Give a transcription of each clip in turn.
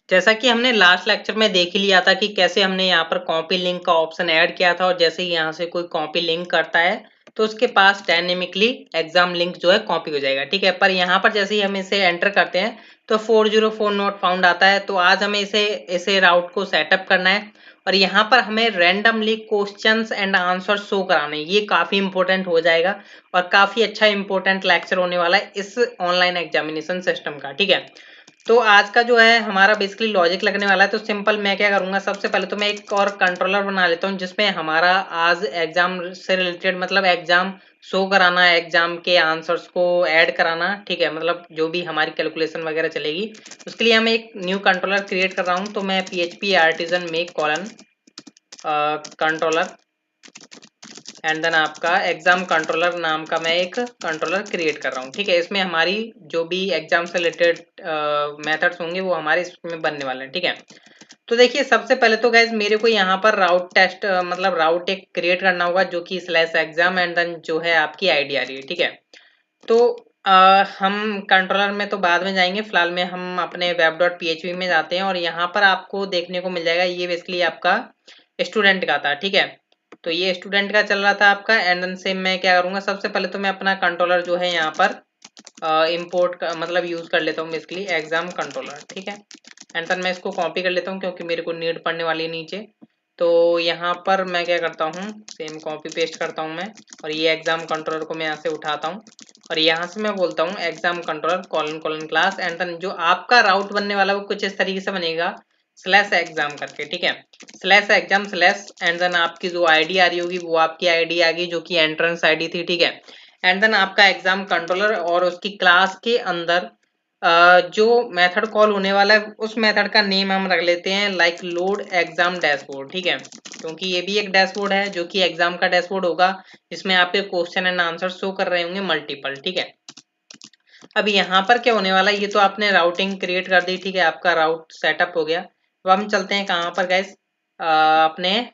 जैसा कि हमने लास्ट लेक्चर में देख ही लिया था कि कैसे हमने यहाँ पर कॉपी लिंक का ऑप्शन ऐड किया था और जैसे ही यहाँ से कोई कॉपी लिंक करता है तो उसके पास डायनेमिकली एग्जाम लिंक जो है कॉपी हो जाएगा, ठीक है। पर यहाँ पर जैसे ही हम इसे एंटर करते हैं तो 404 नॉट फाउंड आता है। तो आज हमें इसे राउट को सेटअप करना है और यहाँ पर हमें randomly questions and answer show कराने, ये काफी इंपॉर्टेंट हो जाएगा और काफी अच्छा इंपॉर्टेंट लेक्चर होने वाला है इस ऑनलाइन एग्जामिनेशन सिस्टम का, ठीक है। तो आज का जो है हमारा बेसिकली लॉजिक लगने वाला है। तो सिंपल मैं क्या करूंगा, सबसे पहले तो मैं एक और कंट्रोलर बना लेता हूं जिसमें हमारा आज एग्जाम से रिलेटेड मतलब एग्जाम शो कराना है, एग्जाम के आंसर्स को ऐड कराना, ठीक है। मतलब जो भी हमारी कैलकुलेशन वगैरह चलेगी उसके लिए मैं एक न्यू कंट्रोलर क्रिएट कर रहा हूं। तो मैं PHP artisan make colon controller and then आपका एग्जाम कंट्रोलर नाम का मैं एक कंट्रोलर क्रिएट कर रहा हूँ, ठीक है। इसमें हमारी जो भी एग्जाम से रिलेटेड मेथड्स होंगे वो हमारे इसमें बनने वाले हैं, ठीक है। तो देखिए सबसे पहले तो गाइज मेरे को यहाँ पर राउट टेस्ट मतलब राउट एक क्रिएट करना होगा जो कि /exam एंड देन जो है आपकी आईडी आ रही है, ठीक है। तो हम कंट्रोलर में तो बाद में जाएंगे, फिलहाल में हम अपने web.php में जाते हैं और यहाँ पर आपको देखने को मिल जाएगा ये बेसिकली आपका स्टूडेंट का था, ठीक है। तो ये स्टूडेंट का चल रहा था आपका एंड देन से मैं क्या करूंगा, सबसे पहले तो मैं अपना कंट्रोलर जो है यहाँ पर इंपोर्ट मतलब यूज कर लेता हूँ बेसिकली एग्जाम कंट्रोलर, ठीक है। एंड देन मैं इसको कॉपी कर लेता हूँ क्योंकि मेरे को नीड पड़ने वाली है नीचे। तो यहाँ पर मैं क्या करता हूँ, सेम कॉपी पेस्ट करता हूँ मैं और ये एग्जाम कंट्रोलर को मैं यहाँ से उठाता हूँ और यहाँ से मैं बोलता हूँ exam controller colon colon class and then जो आपका राउट बनने वाला वो कुछ इस तरीके से बनेगा /exam करके, ठीक है। /exam एंड देन आपकी जो आईडी आ रही होगी वो आपकी आईडी आ गई जो कि एंट्रेंस आईडी थी, ठीक है। एंड देन आपका एग्जाम कंट्रोलर और उसकी क्लास के अंदर जो मेथड कॉल होने वाला है उस मेथड का नेम हम रख लेते हैं लाइक लोड एग्जाम डैशबोर्ड, ठीक है। क्योंकि ये भी एक डैशबोर्ड है जो कि एग्जाम का डैशबोर्ड होगा जिसमें आपके क्वेश्चन एंड आंसर शो कर रहे होंगे मल्टीपल, ठीक है। अब यहाँ पर क्या होने वाला है, ये तो आपने राउटिंग क्रिएट कर दी, ठीक है, आपका राउट सेटअप हो गया। अब हम चलते हैं कहाँ पर गाइस, अपने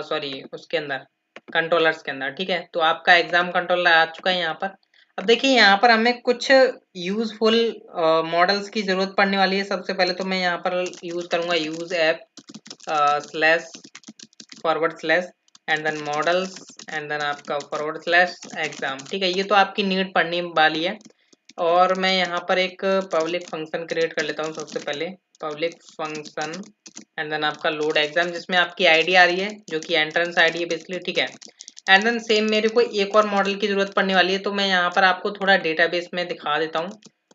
सॉरी उसके अंदर कंट्रोलर्स के अंदर, ठीक है। तो आपका एग्जाम कंट्रोलर आ चुका है यहाँ पर। अब देखिए यहाँ पर हमें कुछ यूजफुल मॉडल्स की जरूरत पड़ने वाली है। सबसे पहले तो मैं यहाँ पर यूज करूंगा use app // and then models and then आपका /एग्जाम, ठीक है। ये तो आपकी नीड पड़ने वाली है और मैं यहाँ पर एक पब्लिक फंक्शन क्रिएट कर लेता हूँ। सबसे पहले पब्लिक फंक्शन एंड देन आपका लोड एग्जाम जिसमें आपकी आईडी आ रही है जो कि एंट्रेंस आईडी है बेसिकली, ठीक है। एंड देन सेम मेरे को एक और मॉडल की जरूरत पड़ने वाली है तो मैं यहाँ पर आपको थोड़ा डेटाबेस में दिखा देता हूँ।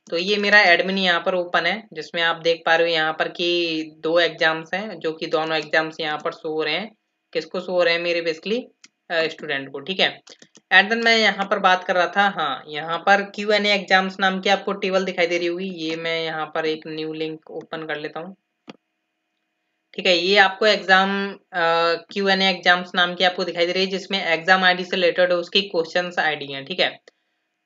तो ये मेरा एडमिन यहाँ पर ओपन है जिसमें आप देख पा रहे हो यहाँ पर कि 2 एग्जाम्स हैं जो कि दोनों एग्जाम्स यहाँ पर शो हो रहे हैं। किसको शो हो रहे हैं, मेरे बेसिकली स्टूडेंट को, ठीक है। एंड देन मैं यहाँ पर बात कर रहा था, हाँ यहाँ पर Q&A एग्जाम्स नाम की आपको टेबल दिखाई दे रही होगी। ये मैं यहाँ पर एक न्यू लिंक ओपन कर लेता हूँ, ठीक है। ये आपको एग्जाम Q&A एग्जाम्स नाम की आपको दिखाई दे रही है जिसमें एग्जाम आईडी से रिलेटेड उसकी क्वेश्चंस आईडी है, ठीक है।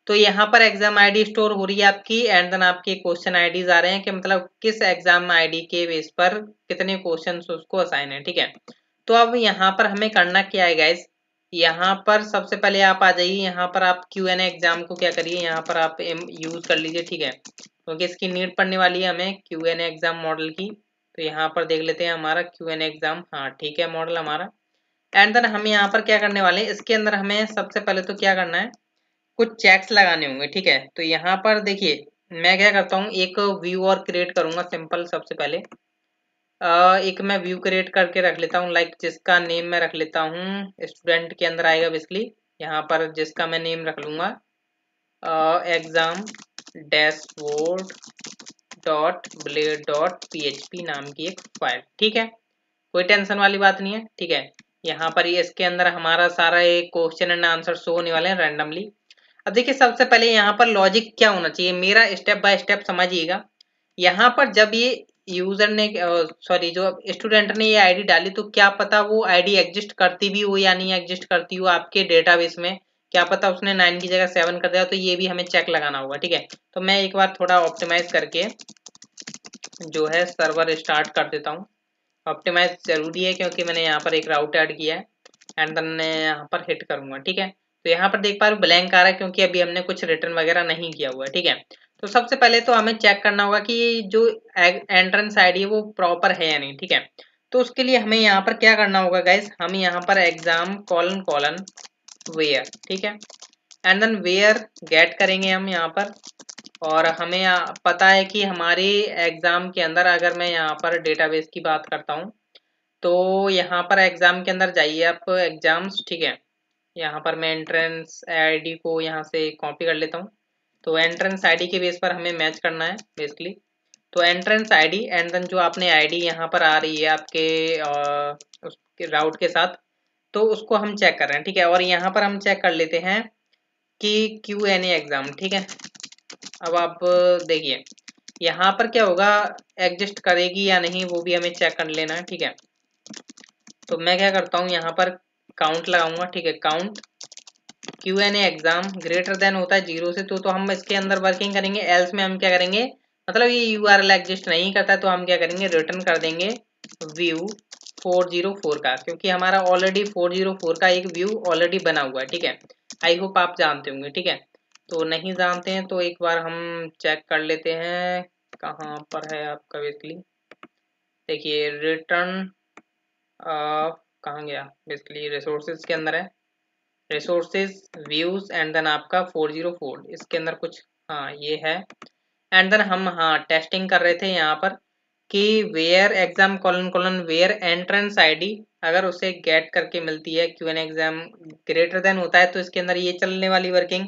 तो यहाँ पर एग्जाम आईडी स्टोर हो रही है आपकी एंड देन आपके क्वेश्चन आईडीज आ रहे हैं कि मतलब किस एग्जाम आईडी के बेस पर कितने क्वेश्चन उसको असाइन है, ठीक है। तो अब यहाँ पर हमें करना क्या है गाइज, यहाँ पर सबसे पहले आप आ जाइए, यहाँ पर आप Q&A एग्जाम को क्या करिए, यहाँ पर आप यूज कर लीजिए, ठीक है। क्योंकि इसकी नीड पड़ने वाली है हमें Q&A एग्जाम मॉडल की। तो यहाँ पर देख लेते हैं हमारा Q&A एग्जाम, हाँ ठीक है मॉडल हमारा। एंड देन हम यहाँ पर क्या करने वाले हैं, इसके अंदर हमें सबसे पहले तो क्या करना है, कुछ चेक्स लगाने होंगे, ठीक है। तो यहाँ पर देखिए मैं क्या करता हूँ, एक व्यू और क्रिएट करूंगा सिंपल। सबसे पहले एक मैं व्यू क्रिएट करके रख लेता हूँ लाइक जिसका नेम मैं रख लेता हूँ स्टूडेंट के अंदर आएगा बेसिकली। यहाँ पर जिसका मैं नेम रख लूंगा एग्जाम डैशबोर्ड .blade.php नाम की एक फाइल, ठीक है। कोई टेंशन वाली बात नहीं है, ठीक है। यहाँ पर ये इसके अंदर हमारा सारा एक क्वेश्चन एंड आंसर शो होने वाले हैं रैंडमली। अब देखिए सबसे पहले यहाँ पर लॉजिक क्या होना चाहिए, मेरा स्टेप बाय स्टेप समझिएगा। यहाँ पर जब ये यूजर ने सॉरी जो स्टूडेंट ने ये आईडी डाली तो क्या पता वो आईडी एग्जिस्ट करती भी हो या नहीं एग्जिस्ट करती हो आपके डेटाबेस में, क्या पता उसने 9 की जगह 7 कर दिया, तो ये भी हमें चेक लगाना होगा, ठीक है। तो मैं एक बार थोड़ा ऑप्टिमाइज करके जो है सर्वर स्टार्ट कर देता हूँ। ऑप्टिमाइज जरूरी है क्योंकि मैंने यहाँ पर एक राउट ऐड किया है एंड देन मैं यहाँ पर हिट करूंगा, ठीक है। तो यहाँ पर देख पा रहे हो ब्लैंक आ रहा है क्योंकि अभी हमने कुछ रिटर्न वगैरह नहीं किया हुआ है, ठीक है। तो सबसे पहले तो हमें चेक करना होगा कि जो एंट्रेंस आईडी है वो प्रॉपर है या नहीं, ठीक है। तो उसके लिए हमें यहाँ पर क्या करना होगा गाइस, हम यहाँ पर एग्जाम कोलन कोलन वेयर, ठीक है, एंड देन वेयर गेट करेंगे हम यहाँ पर। और हमें पता है कि हमारे एग्जाम के अंदर, अगर मैं यहाँ पर डेटाबेस की बात करता हूँ, तो यहाँ पर एग्जाम के अंदर जाइए आप, एग्जाम्स, ठीक है। यहाँ पर मैं एंट्रेंस आईडी को यहाँ से कॉपी कर लेता हूँ। तो एंट्रेंस आईडी के बेस पर हमें मैच करना है बेसिकली। तो एंट्रेंस आईडी एंड देन जो आपने आईडी यहाँ पर आ रही है आपके उसके राउट के साथ, तो उसको हम चेक कर रहे हैं, ठीक है। और यहाँ पर हम चेक कर लेते हैं कि Q&A एग्जाम, ठीक है। अब आप देखिए यहाँ पर क्या होगा, एग्जिस्ट करेगी या नहीं वो भी हमें चेक कर लेना है, ठीक है। तो मैं क्या करता हूँ, यहाँ पर काउंट लगाऊंगा, ठीक है, count Q&A exam greater than होता है 0 से, तो हम इसके अंदर वर्किंग करेंगे। एल्स में हम क्या करेंगे, मतलब ये URL एग्जिस्ट नहीं करता है तो हम क्या करेंगे, रिटर्न कर देंगे व्यू 404 का, क्योंकि हमारा ऑलरेडी 404 का एक व्यू ऑलरेडी बना हुआ है, ठीक है। आई होप आप जानते होंगे, ठीक है। तो नहीं जानते हैं तो एक बार हम चेक कर लेते हैं कहाँ पर है आपका बेसिकली। देखिए रिटर्न कहाँ गया, बेसिकली रिसोर्सेज के अंदर है, रिसोर्सेज व्यूज एंड देन आपका 404 इसके अंदर कुछ, हाँ ये है। एंड देन हम हाँ टेस्टिंग कर रहे थे यहाँ पर कि where exam colon colon where entrance ID अगर उसे गेट करके मिलती है, Q&A एग्जाम ग्रेटर देन होता है तो इसके अंदर ये चलने वाली वर्किंग,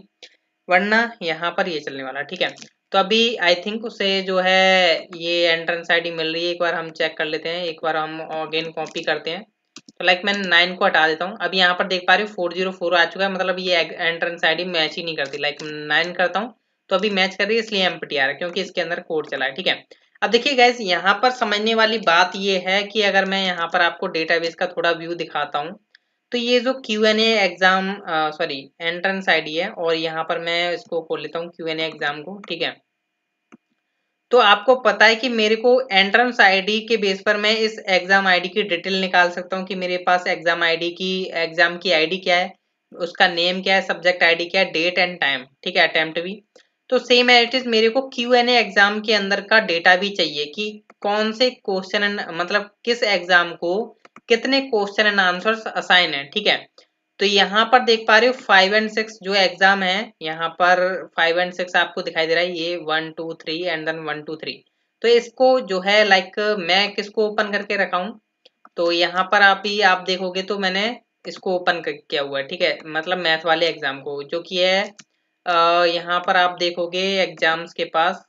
वरना यहाँ पर ये चलने वाला, ठीक है। तो अभी आई थिंक उसे जो है ये एंट्रेंस आईडी मिल रही है, एक बार हम चेक कर लेते हैं, एक बार हम अगेन कॉपी करते हैं। तो लाइक मैं 9 को हटा देता हूँ। अभी यहाँ पर देख पा रही हूँ 404 आ चुका है, मतलब ये एंट्रेंस आईडी मैच ही नहीं करती। लाइक 9 करता हूँ तो अभी मैच कर रही है, इसलिए एम्प्टी आ रहा है क्योंकि इसके अंदर कोड चला है, ठीक है। अब देखिए गाइज यहाँ पर समझने वाली बात ये है कि अगर मैं यहाँ पर आपको डेटाबेस का थोड़ा व्यू दिखाता हूँ, तो ये जो Q&A exam sorry entrance ID है, और यहाँ पर मैं इसको खोल लेता हूँ Q&A एग्जाम को, ठीक है। तो आपको पता है कि मेरे को एंट्रेंस आईडी के बेस पर मैं इस एग्जाम आईडी की डिटेल निकाल सकता हूँ कि मेरे पास एग्जाम आईडी की, एग्जाम की आईडी क्या है, उसका नेम क्या है, सब्जेक्ट आईडी क्या है, डेट एंड टाइम, ठीक है, अटेम्प्ट भी। तो सेम एज इट इज मेरे को Q&A एग्जाम के अंदर का डेटा भी चाहिए कि कौन से क्वेश्चन, मतलब किस एग्जाम को कितने क्वेश्चन एंड आंसर्स असाइन है, ठीक है। तो यहाँ पर देख पा रहे हो 5 एंड 6 जो एग्जाम है, यहाँ पर 5 एंड 6 आपको दिखाई दे रहा है, ये 1 2 3 एंड देन 1 2 3। तो इसको जो है लाइक मैं किसको ओपन करके रखा हूँ, तो यहाँ पर आप देखोगे तो मैंने इसको ओपन किया हुआ है, ठीक है, मतलब मैथ वाले एग्जाम को, जो कि है यहाँ पर आप देखोगे एग्जाम्स के पास,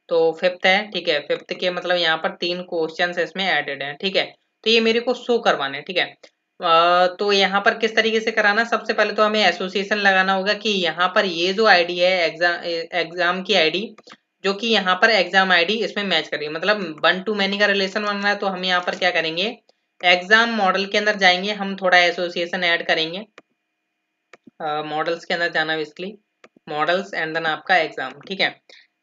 तो 5th है, ठीक है, 5th के मतलब यहाँ पर 3 क्वेश्चंस इसमें एडेड हैं, ठीक है। तो ये मेरे को शो करवाने, ठीक है। तो यहाँ पर किस तरीके से कराना, सबसे पहले तो हमें एसोसिएशन लगाना होगा कि यहाँ पर ये जो आईडी है एग्जाम की आईडी, जो कि यहाँ पर एग्जाम आईडी इसमें मैच करेगी, मतलब 1 to many का रिलेशन बन रहा है। तो हम यहाँ पर क्या करेंगे, एग्जाम मॉडल के अंदर जाएंगे, हम थोड़ा एसोसिएशन ऐड करेंगे, मॉडल्स के अंदर जाना बेसिकली, मॉडल्स एंड देन आपका एग्जाम, ठीक है।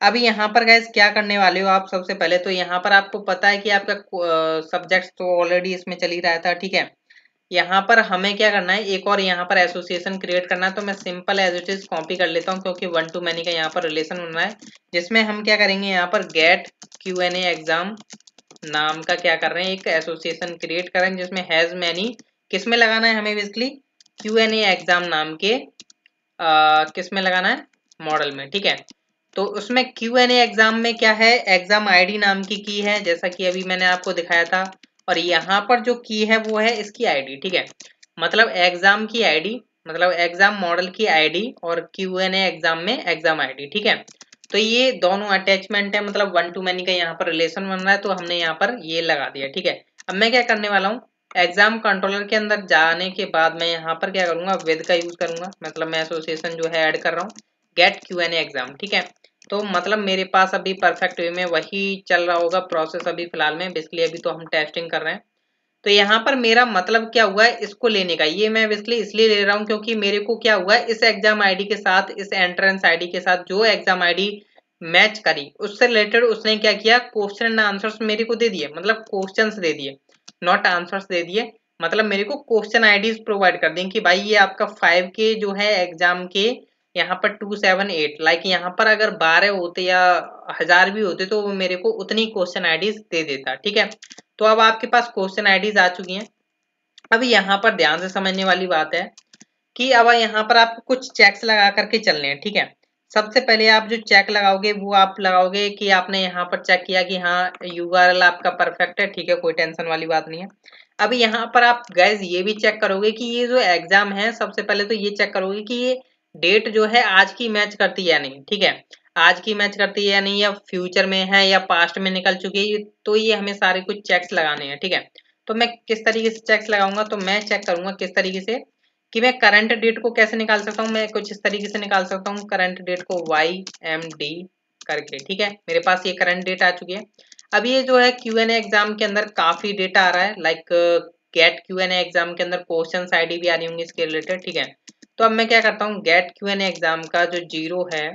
अभी यहाँ पर गाइस क्या करने वाले हो आप, सबसे पहले तो यहाँ पर आपको पता है कि आपका सब्जेक्ट तो ऑलरेडी इसमें चल ही रहा था, ठीक है। यहाँ पर हमें क्या करना है, एक और यहाँ पर एसोसिएशन क्रिएट करना है। तो मैं simple as it is copy कर लेता हूँ क्योंकि 1 to many का यहाँ पर रिलेशन बन रहा है, जिसमें हम क्या करेंगे, यहाँ पर गेट Q&A एग्जाम नाम का क्या कर रहे हैं, एक एसोसिएशन क्रिएट कर रहे हैं जिसमें हैज मैनी, किस में लगाना है हमें बेसिकली, Q&A एग्जाम नाम के किस में लगाना है, मॉडल में, ठीक है। तो उसमें Q&A एग्जाम में क्या है, एग्जाम आईडी नाम की है, जैसा कि अभी मैंने आपको दिखाया था, और यहाँ पर जो की है वो है इसकी आईडी, ठीक है, मतलब एग्जाम की आईडी, मतलब एग्जाम मॉडल की आईडी, और Q&A एग्जाम में एग्जाम आईडी, ठीक है। तो ये दोनों अटैचमेंट है, मतलब 1 to many का यहाँ पर रिलेशन बन रहा है, तो हमने यहाँ पर ये लगा दिया, ठीक है। अब मैं क्या करने वाला हूँ, एग्जाम कंट्रोलर के अंदर जाने के बाद मैं यहाँ पर क्या करूंगा, विद का यूज करूंगा, मतलब मैं एसोसिएशन जो है ऐड कर रहा हूँ गेट Q&A एग्जाम, ठीक है। तो मतलब मेरे पास अभी परफेक्ट वे में वही चल रहा होगा प्रोसेस अभी फिलहाल में, बेसिकली अभी तो हम टेस्टिंग कर रहे हैं। तो यहाँ पर मेरा मतलब क्या हुआ है इसको लेने का, ये मैं बेसिकली इसलिए ले रहा हूँ क्योंकि मेरे को क्या हुआ है, इस एग्जाम आईडी के साथ, इस एंट्रेंस आईडी के साथ जो एग्जाम आईडी मैच करी उससे रिलेटेड उसने क्या किया, क्वेश्चन एंड आंसर्स मेरे को दे दिए, मतलब क्वेश्चंस दे दिए, नॉट आंसर्स दे दिए, मतलब मेरे को क्वेश्चन आईडीज प्रोवाइड कर दें कि भाई ये आपका 5 के जो है एग्जाम के यहाँ पर 278, लाइक यहाँ पर अगर 12 होते या 1000 भी होते तो वो मेरे को उतनी क्वेश्चन आईडीज दे देता। ठीक है, तो अब आपके पास क्वेश्चन आईडीज आ चुकी हैं। अब यहाँ पर ध्यान से समझने वाली बात है कि अब यहाँ पर आपको कुछ चेक्स लगा करके चलने हैं। ठीक है, सबसे पहले आप जो चेक लगाओगे वो आप लगाओगे कि आपने यहाँ पर चेक किया कि हाँ यूआरएल आपका परफेक्ट है। ठीक है, कोई टेंशन वाली बात नहीं है। अब यहाँ पर आप गाइज ये भी चेक करोगे कि ये जो एग्जाम है, सबसे पहले तो ये चेक करोगे कि ये डेट जो है आज की मैच करती है या नहीं। ठीक है, आज की मैच करती है या नहीं, या फ्यूचर में है या पास्ट में निकल चुकी है, तो ये हमें सारे कुछ चेक्स लगाने हैं। ठीक है, तो मैं किस तरीके से चेक्स लगाऊंगा, तो मैं चेक करूंगा किस तरीके से कि मैं करंट डेट को कैसे निकाल सकता हूँ। मैं कुछ इस तरीके से निकाल सकता हूँ करंट डेट को YMD करके। ठीक है, मेरे पास ये करंट डेट आ चुकी है। अब ये जो है Q&A एग्जाम के अंदर काफी डेटा आ रहा है, लाइक गेट Q&A एग्जाम के अंदर क्वेश्चन आईडी भी आ रही होंगी इसके रिलेटेड। ठीक है, तो अब मैं क्या करता हूँ, गेट Q&A एग्जाम का जो 0 है,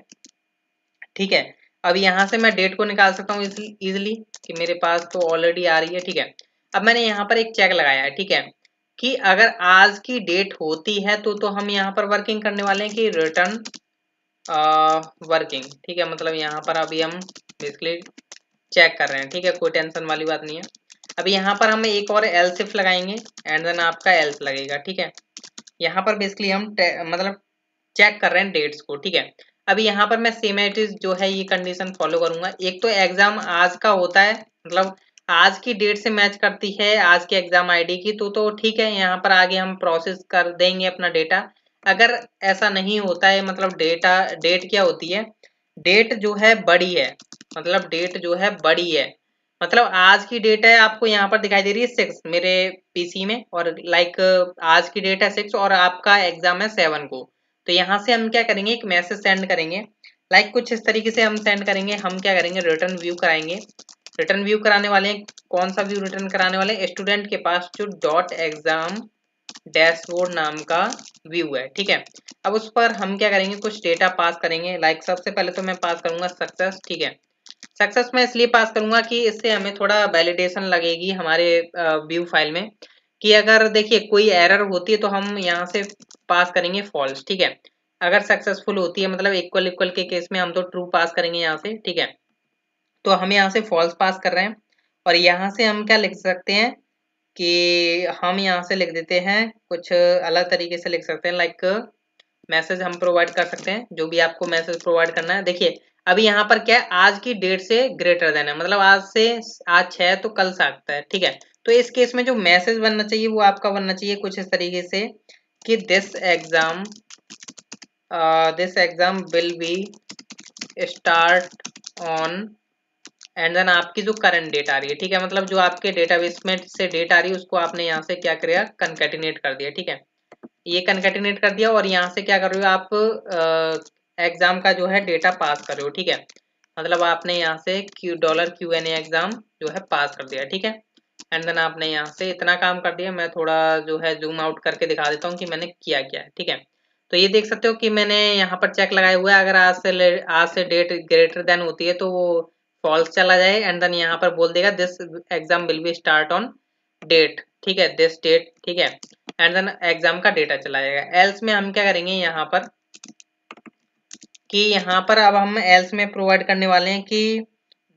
ठीक है, अब यहाँ से मैं डेट को निकाल सकता हूँ इजिली कि मेरे पास तो ऑलरेडी आ रही है। ठीक है, अब मैंने यहाँ पर एक चेक लगाया है। ठीक है, कि अगर आज की डेट होती है तो हम यहाँ पर वर्किंग करने वाले हैं कि रिटर्न वर्किंग। ठीक है, मतलब यहाँ पर अभी हम बेसिकली चेक कर रहे हैं। ठीक है, कोई टेंशन वाली बात नहीं है। अभी यहाँ पर हम एक और एल्स इफ लगाएंगे एंड देन आपका एल्स लगेगा। ठीक है, यहाँ पर बेसिकली हम मतलब चेक कर रहे हैं डेट्स को। ठीक है, अभी यहाँ पर मैं सेम एट इज जो है ये कंडीशन फॉलो करूंगा। एक तो एग्जाम आज का होता है, मतलब आज की डेट से मैच करती है आज के एग्जाम आईडी की, तो ठीक है, यहाँ पर आगे हम प्रोसेस कर देंगे अपना डेटा। अगर ऐसा नहीं होता है, मतलब डेट क्या होती है, डेट जो है बड़ी है, मतलब डेट जो है बड़ी है, मतलब आज की डेट है आपको यहाँ पर दिखाई दे रही है 6 मेरे पीसी में, और लाइक आज की डेट है 6 और आपका एग्जाम है 7 को। तो यहाँ से हम क्या करेंगे, एक मैसेज सेंड करेंगे, लाइक कुछ इस तरीके से हम सेंड करेंगे। हम क्या करेंगे, रिटर्न व्यू कराएंगे। रिटर्न व्यू कराने वाले हैं, कौन सा व्यू रिटर्न कराने वाले हैं, स्टूडेंट के पास जो डॉट एग्जाम डैशबोर्ड नाम का व्यू है। ठीक है, अब उस पर हम क्या करेंगे, कुछ डेटा पास करेंगे। लाइक सबसे पहले तो मैं पास करूंगा सक्सेस। ठीक है, सक्सेस में इसलिए पास करूंगा कि इससे हमें थोड़ा वैलिडेशन लगेगी हमारे व्यू फाइल में, कि अगर देखिए कोई एरर होती है तो हम यहाँ से पास करेंगे फॉल्स। ठीक है, अगर सक्सेसफुल होती है, मतलब इक्वल इक्वल के केस में हम तो ट्रू पास करेंगे यहाँ से। ठीक है, तो हम यहाँ से फॉल्स पास कर रहे हैं, और यहाँ से हम क्या लिख सकते हैं कि हम यहाँ से लिख देते हैं कुछ अलग तरीके से लिख सकते हैं, लाइक मैसेज हम प्रोवाइड कर सकते हैं, जो भी आपको मैसेज प्रोवाइड करना है। देखिए अभी यहाँ पर क्या है, आज की डेट से ग्रेटर देन है, मतलब आज 6 है तो कल 7 है। ठीक है, तो इस केस में जो मैसेज बनना चाहिए वो आपका बनना चाहिए कुछ इस तरीके से कि this exam will be start on, and then आपकी जो करंट डेट आ रही है। ठीक है, मतलब जो आपके डेटाबेस में से डेट आ रही है उसको आपने यहाँ से क्या किया, कंकैटिनेट कर दिया। ठीक है, ये कंकैटिनेट कर दिया, और यहाँ से क्या कर रहे हो आप, एग्जाम का जो है डेटा पास कर रहे हो। ठीक है, मतलब आपने यहाँ से $Q&A एग्जाम जो है पास कर दिया। ठीक है, एंड देन आपने यहाँ से इतना काम कर दिया। मैं थोड़ा जो है जूम आउट करके दिखा देता हूँ कि मैंने किया क्या है। ठीक है, तो ये देख सकते हो कि मैंने यहाँ पर चेक लगाया हुआ है, अगर आज से डेट ग्रेटर देन होती है तो वो फॉल्स चला जाए, एंड देन यहाँ पर बोल देगा this exam will be start on date. ठीक है, दिस डेट। ठीक है, एंड देन एग्जाम का डेटा चला जाएगा। एल्स में हम क्या करेंगे यहाँ पर कि यहाँ पर अब हम एल्स में प्रोवाइड करने वाले हैं कि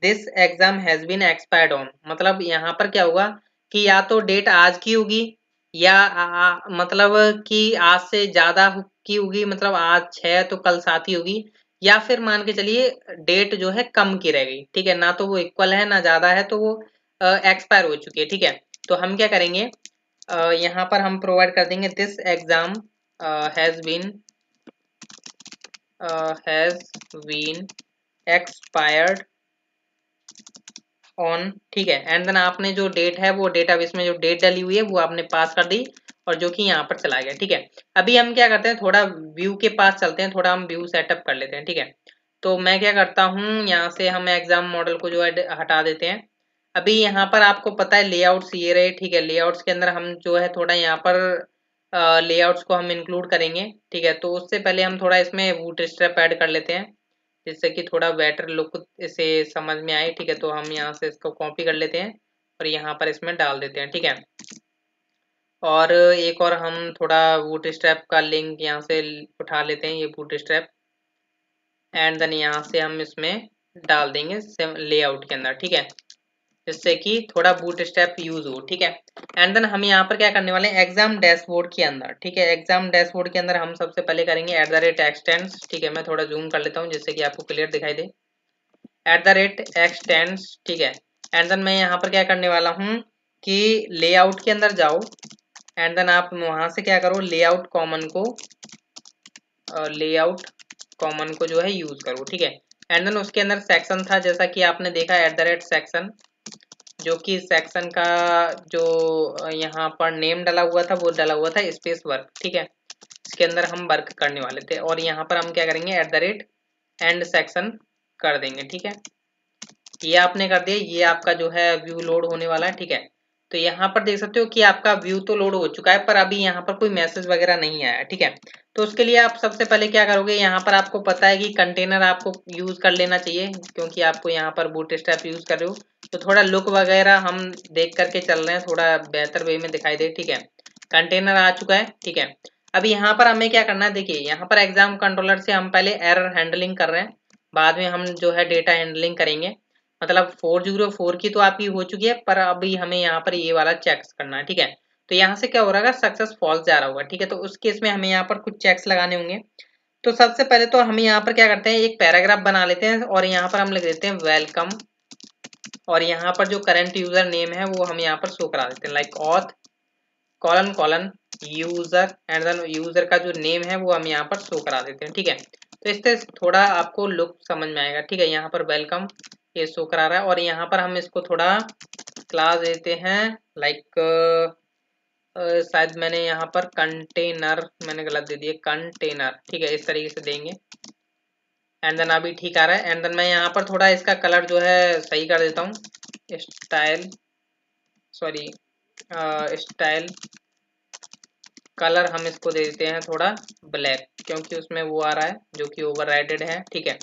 this exam has been expired on, मतलब यहाँ पर क्या होगा कि या तो डेट आज की होगी, या मतलब कि आज से ज्यादा की होगी, मतलब आज 6 तो कल 7 ही होगी, या फिर मान के चलिए डेट जो है कम की रह गई। ठीक है, ना तो वो इक्वल है ना ज्यादा है, तो वो एक्सपायर हो चुकी है। ठीक है, तो हम क्या करेंगे, यहाँ पर हम प्रोवाइड कर देंगे this exam has been has been expired on. ठीक है, एंड देन आपने जो डेट है वो डेटाबेस में जो डेट डली हुई है वो आपने पास कर दी, और जो कि यहाँ पर चला गया। ठीक है, अभी हम क्या करते हैं, थोड़ा व्यू के पास चलते हैं, थोड़ा हम व्यू सेटअप कर लेते हैं। ठीक है, तो मैं क्या करता हूँ, यहाँ से हम एग्जाम मॉडल को जो है हटा देते हैं। अभी यहाँ पर आपको पता है लेआउट्स ये रहे। ठीक है, लेआउट्स के अंदर हम जो है थोड़ा यहाँ पर लेआउट्स को हम इंक्लूड करेंगे। ठीक है, तो उससे पहले हम थोड़ा इसमें बूटस्ट्रैप ऐड कर लेते हैं, जिससे कि थोड़ा बेटर लुक इसे समझ में आए। ठीक है, तो हम यहाँ से इसको कॉपी कर लेते हैं और यहाँ पर इसमें डाल देते हैं। ठीक है, और एक और हम थोड़ा बूटस्ट्रैप का लिंक यहाँ से उठा लेते हैं, ये बूटस्ट्रैप एंड देन यहाँ से हम इसमें डाल देंगे लेआउट के अंदर, ठीक है, जिससे कि थोड़ा बूट स्टेप यूज हो, ठीक है। एंड देन हम यहाँ पर क्या करने वाले हैं, एग्जाम डैशबोर्ड के अंदर, ठीक है, एग्जाम डैशबोर्ड के अंदर हम सबसे पहले करेंगे @extends, ठीक है, मैं थोड़ा जूम कर लेता हूँ जिससे कि आपको क्लियर दिखाई दे, @extends, ठीक है। एंड देन मैं यहाँ पर क्या करने वाला हूँ कि लेआउट के अंदर जाओ, एंड देन आप वहां से क्या करो, लेआउट कॉमन को जो है यूज करो, ठीक है। एंड देन उसके अंदर सेक्शन था, जैसा कि आपने देखा @section, जो कि सेक्शन का जो यहाँ पर नेम डला हुआ था वो डला हुआ था स्पेस वर्क, ठीक है, इसके अंदर हम वर्क करने वाले थे, और यहाँ पर हम क्या करेंगे @end सेक्शन कर देंगे, ठीक है। ये आपने कर दिया, ये आपका जो है व्यू लोड होने वाला है, ठीक है। तो यहाँ पर देख सकते हो कि आपका व्यू तो लोड हो चुका है, पर अभी यहाँ पर कोई मैसेज वगैरह नहीं आया, ठीक है। तो उसके लिए आप सबसे पहले क्या करोगे, यहाँ पर आपको पता है कि कंटेनर आपको यूज कर लेना चाहिए, क्योंकि आपको यहाँ पर बूटस्ट्रैप यूज कर रहे हो, तो थोड़ा लुक वगैरह हम देख करके चल रहे हैं, थोड़ा बेहतर वे में दिखाई दे, ठीक है। कंटेनर आ चुका है, ठीक है। अभी यहाँ पर हमें क्या करना है, देखिए यहाँ पर एग्जाम कंट्रोलर से हम पहले एरर हैंडलिंग कर रहे हैं, बाद में हम जो है डेटा हैंडलिंग करेंगे, मतलब 404 की तो आपकी हो चुकी है, पर अभी हमें यहाँ पर ये वाला चेक्स करना है, ठीक है। तो यहाँ से क्या हो रहा है, सक्सेस फॉल्स जा रहा होगा, ठीक है। तो उस केस में हमें यहाँ पर कुछ चेक्स लगाने होंगे। तो सबसे पहले तो हम यहाँ पर क्या करते हैं, एक पैराग्राफ बना लेते हैं, और यहाँ पर हम लिख देते हैं वेलकम, और यहाँ पर जो करंट यूजर नेम है वो हम यहाँ पर शो करा देते हैं, like auth colon colon user, and then user का जो नेम है वो हम यहाँ पर शो करा देते हैं, ठीक है। तो इससे थोड़ा आपको लुक समझ में आएगा, ठीक है। यहाँ पर वेलकम ये शो करा रहा है, और यहाँ पर हम इसको थोड़ा क्लास देते हैं, लाइक शायद मैंने यहाँ पर कंटेनर मैंने गलत दे दिया, कंटेनर, ठीक है, इस तरीके से देंगे। एंड देन अभी ठीक आ रहा है। एंड देन मैं यहाँ पर थोड़ा इसका कलर जो है सही कर देता हूँ, स्टाइल सॉरी स्टाइल कलर हम इसको दे देते हैं थोड़ा ब्लैक, क्योंकि उसमें वो आ रहा है जो कि ओवरराइडेड है, ठीक है।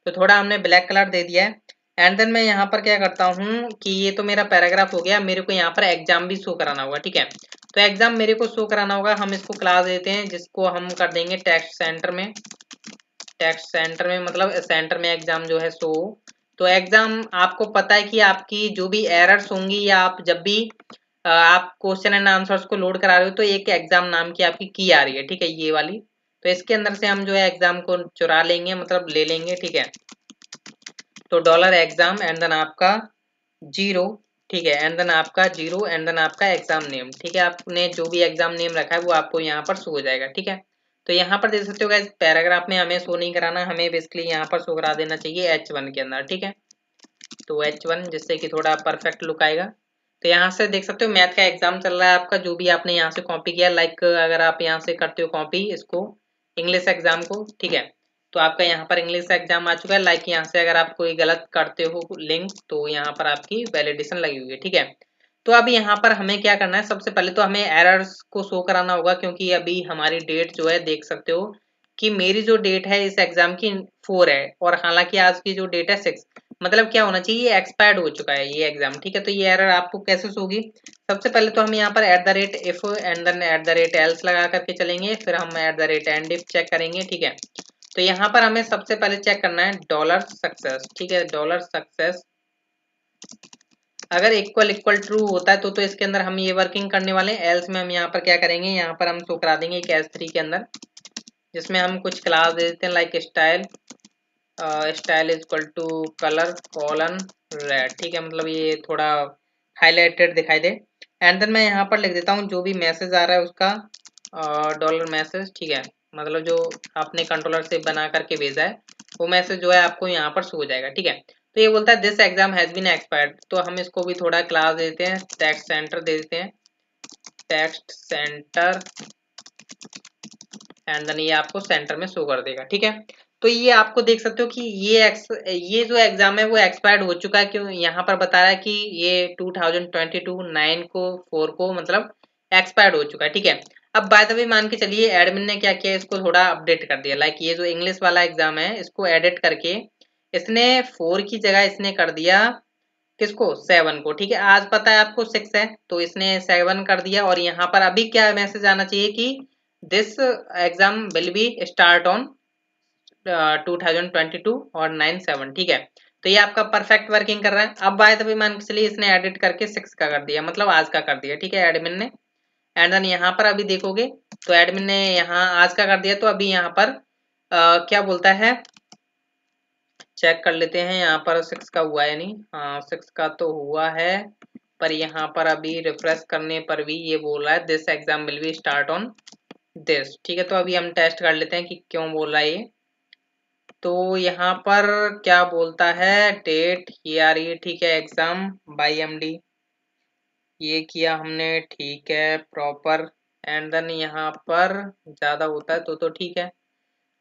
तो थोड़ा हमने ब्लैक कलर दे दिया है। एंड देन मैं यहाँ पर क्या करता हूँ कि ये तो मेरा पैराग्राफ हो गया, मेरे को यहाँ पर एग्जाम भी शो कराना होगा, ठीक है। तो एग्जाम मेरे को शो कराना होगा, हम इसको क्लास देते हैं जिसको हम कर देंगे टेक्स्ट सेंटर में, मतलब सेंटर में एग्जाम जो है शो। तो एग्जाम आपको पता है कि आपकी जो भी एरर्स होंगी, या आप जब भी आप क्वेश्चन एंड आंसर्स को लोड करा रहे हो, तो एक एग्जाम नाम की आपकी की आ रही है, ठीक है, ये वाली। तो इसके अंदर से हम जो है एग्जाम को चुरा लेंगे, मतलब ले लेंगे, ठीक है। तो $एग्जाम एंड देन आपका 0, ठीक है, एंड देन आपका 0 एंड देन आपका एग्जाम नेम, ठीक है। आपने जो भी एग्जाम नेम रखा है वो आपको यहाँ पर शो हो जाएगा, ठीक है। तो यहाँ पर देख सकते हो गाइस, पैराग्राफ में हमें शो नहीं कराना, हमें बेसिकली यहाँ पर शो करा देना चाहिए H1 के अंदर, ठीक है। तो H1 जिससे कि थोड़ा परफेक्ट लुक आएगा। तो यहाँ से देख सकते हो मैथ का एग्जाम चल रहा है आपका, जो भी आपने यहाँ से कॉपी किया, लाइक अगर आप यहाँ से करते हो कॉपी इसको इंग्लिश एग्जाम को, ठीक है, तो आपका यहाँ पर इंग्लिश एग्जाम आ चुका है। लाइक यहाँ से अगर आप कोई गलत करते हो लिंक, तो यहाँ पर आपकी वैलिडेशन लगी हुई है, ठीक है। तो अब यहाँ पर हमें क्या करना है, सबसे पहले तो हमें एरर्स को शो कराना होगा, क्योंकि अभी हमारी डेट जो है देख सकते हो कि मेरी जो डेट है इस एग्जाम की 4 है, और हालांकि आज की जो डेट है 6, मतलब क्या होना चाहिए, ये एक्सपायर्ड हो चुका है ये एग्जाम, ठीक है। तो ये एरर आपको कैसे होगी, सबसे पहले तो हम यहाँ पर @if एंड देन @else लगा करके चलेंगे, फिर हम @endif चेक करेंगे, ठीक है। तो यहाँ पर हमें सबसे पहले चेक करना है $सक्सेस, ठीक है, $सक्सेस अगर इक्वल ट्रू होता है तो इसके अंदर हम ये वर्किंग करने वाले हैं। एल्स में हम यहाँ पर क्या करेंगे, यहाँ पर हम शो करा देंगे एक S3 के अंदर, जिसमें हम कुछ क्लास दे देते हैं, like style is equal to colour colon red, ठीक है, मतलब ये थोड़ा हाईलाइटेड दिखाई दे। एंड देन मैं यहाँ पर लिख देता हूँ जो भी मैसेज आ रहा है उसका $मैसेज, ठीक है, मतलब जो आपने कंट्रोलर से बना करके भेजा है वो मैसेज जो है आपको यहाँ पर शो हो जाएगा, ठीक है। तो ये बोलता है this exam has been expired, तो हम इसको भी थोड़ा क्लास देते हैं, टेक्स्ट सेंटर दे देते हैं, टेक्स्ट सेंटर, एंड देन ये आपको सेंटर में शो कर देगा, ठीक है। तो ये आपको देख सकते हो कि ये जो एग्जाम है वो एक्सपायर्ड हो चुका है, क्यों यहाँ पर बता रहा है कि ये 2022 9 को 4 को मतलब एक्सपायर्ड हो चुका है, ठीक है। अब बाय द वे मान के चलिए एडमिन ने क्या किया, इसको थोड़ा अपडेट कर दिया, लाइक ये जो इंग्लिश वाला एग्जाम है इसको एडिट करके इसने 4 की जगह इसने कर दिया किसको, 7 को, ठीक है। आज पता है आपको 6 है, तो इसने 7 कर दिया, और यहाँ पर अभी क्या मैसेज आना चाहिए कि this exam will be start on 2022 और 9/7, ठीक है। तो ये आपका परफेक्ट वर्किंग कर रहा है। अब बाय द वे मान के चलिए इसने एडिट करके 6 का कर दिया, मतलब आज का कर दिया, ठीक है, एडमिन ने। एंड देन यहाँ पर अभी देखोगे तो एडमिन ने यहाँ आज का कर दिया, तो अभी यहाँ पर क्या बोलता है, चेक कर लेते हैं यहाँ पर 6 का हुआ है नहीं, हाँ 6 का तो हुआ है, पर यहाँ पर अभी रिफ्रेश करने पर भी ये बोल रहा है this exam will be start on this, ठीक है। तो अभी हम टेस्ट कर लेते हैं कि क्यों बोल रहा है ये। तो यहाँ पर क्या बोलता है, डेट ये आ रही है, ठीक है, एग्जाम बाई एमडी, ये किया हमने, ठीक है, प्रॉपर। एंड देन यहाँ पर ज्यादा होता है तो ठीक है,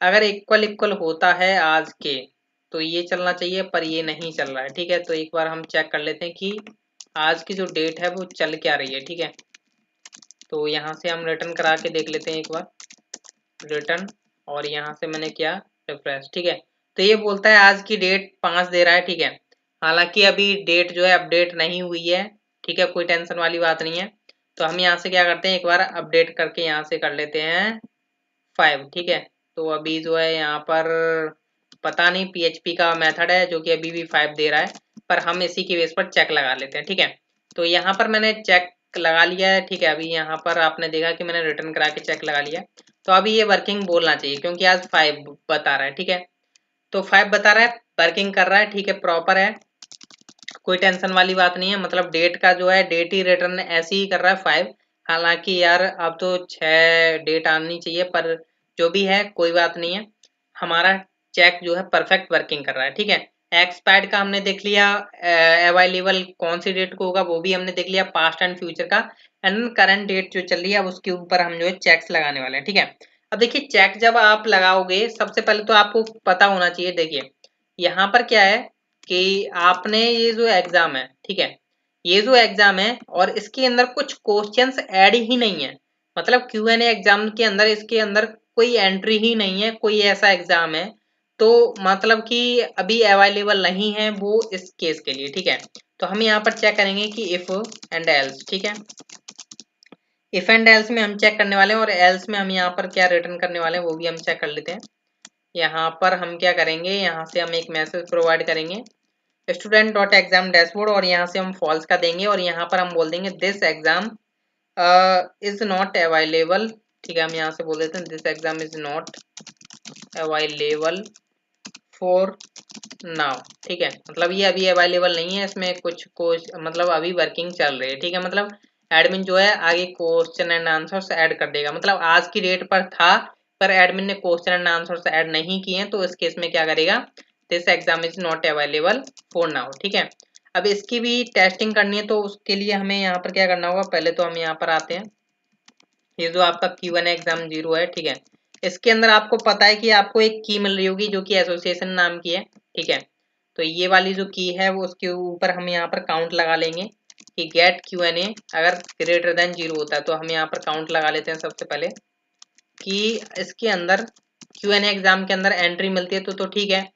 अगर इक्वल इक्वल होता है आज के तो ये चलना चाहिए, पर ये नहीं चल रहा है, ठीक है। तो एक बार हम चेक कर लेते हैं कि आज की जो डेट है वो चल क्या रही है, ठीक है। तो यहाँ से हम रिटर्न करा के देख लेते हैं एक बार, रिटर्न, और यहाँ से मैंने किया रिफ्रेश, ठीक है। तो ये बोलता है आज की डेट 5 दे रहा है, ठीक है। हालांकि अभी डेट जो है अपडेट नहीं हुई है, ठीक है, कोई टेंशन वाली बात नहीं है। तो हम यहाँ से क्या करते हैं, एक बार अपडेट करके यहाँ से कर लेते हैं 5, ठीक है। तो अभी जो है यहाँ पर पता नहीं PHP का मेथड है जो कि अभी भी 5 दे रहा है, पर हम इसी की बेस पर चेक लगा लेते हैं, ठीक है। तो यहाँ पर मैंने चेक लगा लिया है, ठीक है। अभी यहाँ पर आपने देखा कि मैंने रिटर्न करा के चेक लगा लिया, तो अभी ये वर्किंग बोलना चाहिए क्योंकि आज 5 बता रहा है, ठीक है। तो 5 बता रहा है, वर्किंग कर रहा है, ठीक है, प्रॉपर है, कोई टेंशन वाली बात नहीं है। मतलब डेट का जो है डेट ही रिटर्न ऐसे ही कर रहा है 5। हालांकि यार अब तो 6 डेट आनी चाहिए, पर जो भी है कोई बात नहीं है, हमारा चेक जो है परफेक्ट वर्किंग कर रहा है, ठीक है। एक्सपायर्ड का हमने देख लिया, अवेलेबल कौन सी डेट को होगा वो भी हमने देख लिया, पास्ट एंड फ्यूचर का। एंड करंट डेट जो चल रही है अब उसके ऊपर हम जो है चेक्स लगाने वाले हैं, ठीक है। अब देखिए चेक जब आप लगाओगे सबसे पहले तो आपको पता होना चाहिए, देखिए यहाँ पर क्या है कि आपने ये जो एग्जाम है, ठीक है, ये जो एग्जाम है और इसके अंदर कुछ क्वेश्चंस ऐड ही नहीं है, मतलब Q&A एग्जाम के अंदर इसके अंदर कोई एंट्री ही नहीं है, कोई ऐसा एग्जाम है तो मतलब कि अभी अवेलेबल नहीं है वो इस केस के लिए, ठीक है। तो हम यहाँ पर चेक करेंगे कि इफ एंड एल्स, ठीक है, इफ एंड एल्स में हम चेक करने वाले हैं और एल्स में हम यहाँ पर क्या रिटर्न करने वाले हैं वो भी हम चेक कर लेते हैं। यहाँ पर हम क्या करेंगे, यहाँ से हम एक मैसेज प्रोवाइड करेंगे स्टूडेंट डॉट एग्जाम डैशबोर्ड, और यहाँ से हम फॉल्स का देंगे और यहाँ पर हम बोल देंगे this exam is not available, ठीक है। हम यहाँ से बोल देते हैं this exam is not available for now, ठीक है, मतलब ये अभी अवेलेबल नहीं है, इसमें कुछ मतलब अभी वर्किंग चल रही है, ठीक है। मतलब एडमिन जो है आगे क्वेश्चन एंड आंसर्स ऐड कर देगा, मतलब आज की डेट पर था पर एडमिन ने क्वेश्चन एंड आंसर्स ऐड नहीं किए हैं, तो इस केस में क्या करेगा, this exam is not available for now, ठीक है। अब इसकी भी टेस्टिंग करनी है तो उसके लिए हमें यहाँ पर क्या करना होगा, पहले तो हम यहाँ पर आते हैं, ये जो आपका Q&A एग्जाम 0 है, ठीक है, इसके अंदर आपको पता है कि आपको एक की मिल रही होगी जो कि एसोसिएशन नाम की है, ठीक है। तो ये वाली जो की है वो उसके ऊपर हम यहाँ पर काउंट लगा लेंगे कि गेट Q&A अगर ग्रेटर देन 0 होता है तो हम यहाँ पर काउंट लगा लेते हैं सबसे पहले कि इसके अंदर Q&A एग्जाम के अंदर एंट्री मिलती है तो ठीक है।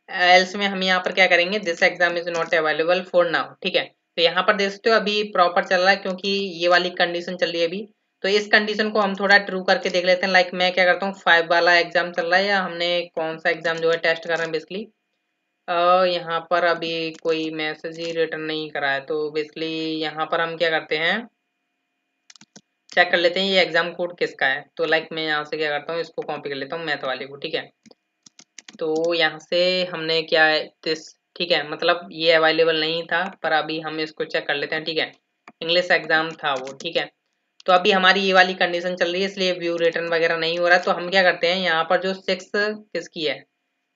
एल्स में हम यहाँ पर क्या करेंगे, this exam is not available for now, ठीक है। तो यहाँ पर देख सकते हो अभी प्रॉपर चल रहा है क्योंकि ये वाली कंडीशन चल रही है अभी। तो इस कंडीशन को हम थोड़ा ट्रू करके देख लेते हैं, लाइक मैं क्या करता हूँ 5 वाला एग्जाम चल रहा है या हमने कौन सा एग्जाम जो है टेस्ट कर रहे हैं बेसिकली, यहाँ पर अभी कोई मैसेज ही रिटर्न नहीं करा है, तो बेसिकली यहाँ पर हम क्या करते हैं, चेक कर लेते हैं ये एग्जाम कोड किसका है। तो लाइक मैं यहाँ से क्या करता हूँ, इसको कॉपी कर लेता हूँ मैथ वाले को, ठीक है। तो यहाँ से हमने क्या है दिस, ठीक है, मतलब ये अवेलेबल नहीं था पर अभी हम इसको चेक कर लेते हैं, ठीक है, इंग्लिश एग्जाम था वो, ठीक है। तो अभी हमारी ये वाली कंडीशन चल रही है इसलिए व्यू रिटर्न वगैरह नहीं हो रहा है, तो हम क्या करते हैं यहाँ पर जो 6 किसकी है,